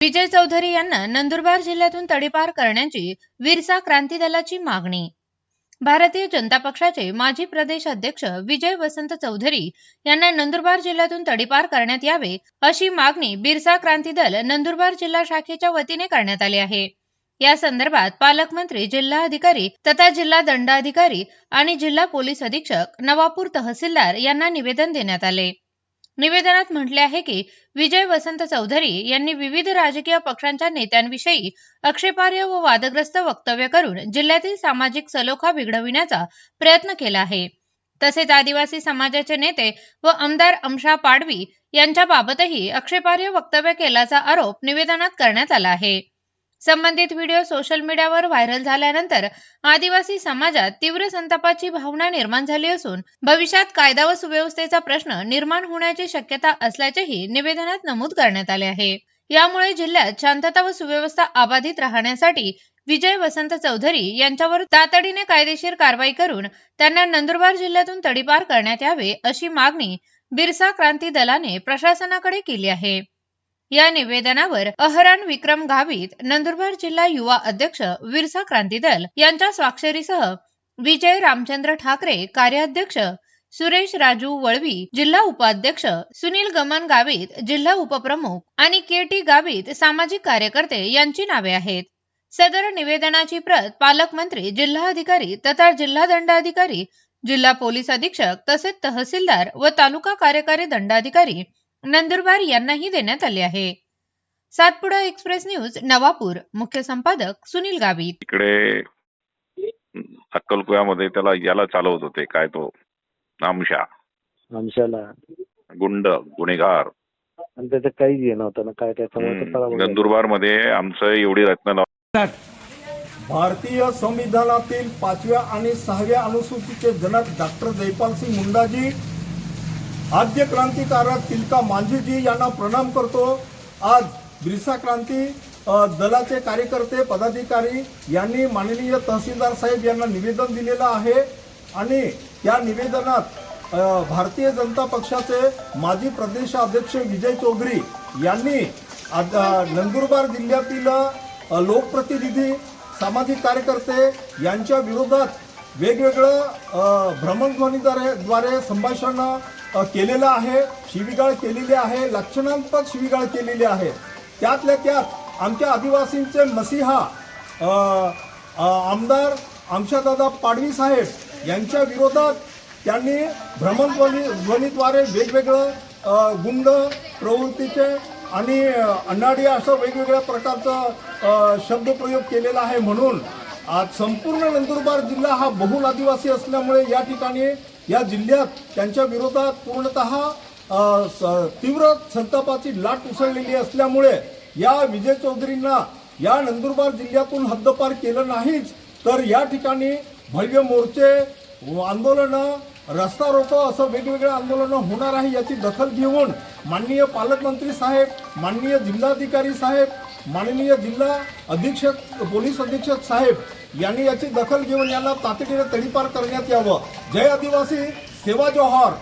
विजय चौधरी यांना नंदुरबार जिल्ह्यातून तडीपार करण्याची विरसा क्रांती दलाची मागणी। भारतीय जनता पक्षाचे माजी प्रदेश अध्यक्ष विजय वसंत चौधरी यांना नंदुरबार जिल्ह्यातून तडीपार करण्यात यावे अशी मागणी बिरसा क्रांती दल नंदुरबार जिल्हा शाखेच्या वतीने करण्यात आली आहे। या संदर्भात पालकमंत्री, जिल्हाधिकारी तथा जिल्हा दंडाधिकारी आणि जिल्हा पोलीस अधीक्षक, नवापूर तहसीलदार यांना निवेदन देण्यात आले। निवेदनात म्हटले आहे की विजय वसंत चौधरी यांनी विविध राजकीय पक्षांच्या नेत्यांविषयी आक्षेपार्ह व वादग्रस्त वक्तव्य करून जिल्ह्यातील सामाजिक सलोखा बिघडविण्याचा प्रयत्न केला आहे। तसेच आदिवासी समाजाचे नेते व आमदार अमशा पाडवी यांच्याबाबतही आक्षेपार्ह वक्तव्य केल्याचा आरोप निवेदनात करण्यात आला आहे। संबंधित व्हिडिओ सोशल मीडियावर व्हायरल झाल्यानंतर आदिवासी समाजात तीव्र संतापाची भावना निर्माण झाली असून भविष्यात कायदा व सुव्यवस्थेचा प्रश्न निर्माण होण्याची शक्यता असल्याचेही निवेदनात नमूद करण्यात आले आहे। यामुळे जिल्ह्यात शांतता व सुव्यवस्था अबाधित राहण्यासाठी विजय वसंत चौधरी यांच्यावर तातडीने कायदेशीर कारवाई करून त्यांना नंदुरबार जिल्ह्यातून तडीपार करण्यात यावे अशी मागणी बिरसा क्रांती दलाने प्रशासनाकडे केली आहे। या निवेदनावर अहरान विक्रम गावित, नंदुरबार जिल्हा युवा अध्यक्ष बिरसा क्रांती दल यांच्या स्वाक्षरीसह विजय रामचंद्र ठाकरे कार्याध्यक्ष, सुरेश राजू वळवी जिल्हा उपाध्यक्ष, सुनील गमन गावित जिल्हा उपप्रमुख आणि के.टी. गावित सामाजिक कार्यकर्ते यांची नावे आहेत। सदर निवेदनाची प्रत पालकमंत्री, जिल्हाधिकारी तथा जिल्हा दंडाधिकारी, जिल्हा पोलीस अधीक्षक तसेच तहसीलदार व तालुका कार्यकारी दंडाधिकारी नंदुरबार यांनाही देण्यात आले आहे। Satpura express news, Navapur. मुख्य संपादक सुनील गावित। इकडे अक्कलकुव्यामध्ये त्याला याला चालवत होते, काय तो आमशाला गुंड गुन्हेगार, आणि त्याचं काहीच हे नव्हतं ना, काय त्याच्यामुळे नंदुरबार मध्ये आमचं एवढी रत्न भारतीय संविधानातील 5व्या आणि 6व्या अनुसूचीचे जनक डॉक्टर जयपाल सिंग मुंडाजी, आद्य क्रांतिकारक तिलका मांझीजी यांना प्रणाम करतो। आज बिरसा क्रांती दलाचे कार्यकर्ते, पदाधिकारी यांनी माननीय तहसीलदार साहेब यांना निवेदन दिलेलं आहे आणि त्या निवेदनात भारतीय जनता पक्षाचे माजी प्रदेश अध्यक्ष विजय चौधरी यांनी नंदुरबार जिल्ह्यातील लोकप्रतिनिधी, सामाजिक कार्यकर्ते यांच्या विरोधात वेगवेगळं भ्रमणध्वनीद्वारे संभाषण केलेलं आहे, शिवीगाळ केलेली आहे, लक्षणात्मक शिवीगाळ केलेली आहे। त्यातल्या त्यात आमच्या आदिवासींचे मसीहा आमदार अमशादादा पाडवी साहेब यांच्या विरोधात त्यांनी भ्रमणध्वनीद्वारे वेगवेगळं गुंड प्रवृत्तीचे आणि अनाडी असं वेगवेगळ्या प्रकारचा शब्दप्रयोग केलेला आहे। म्हणून आज संपूर्ण नंदुरबार जिल्हा हा बहुल आदिवासी असल्यामुळे या ठिकाणी या जिल्ह्यात त्यांच्या विरोधात पूर्णतः तीव्र संतापाची लाट उसळलेली असल्यामुळे या विजय चौधरींना या नंदुरबार जिल्ह्यातून हद्दपार केलं नाहीच तर या ठिकाणी भव्य मोर्चे, आंदोलनं, रस्ता रोको असं वेगवेगळे आंदोलनं होणार आहे। याची दखल घेऊन माननीय पालकमंत्री साहेब, माननीय जिल्हाधिकारी साहेब, माननीय जिल्हा अधीक्षक, पोलीस अधीक्षक साहेब यांनी याची दखल घेऊन यांना तातडीने तडीपार करण्यात यावं। जय आदिवासी, सेवा जोहार।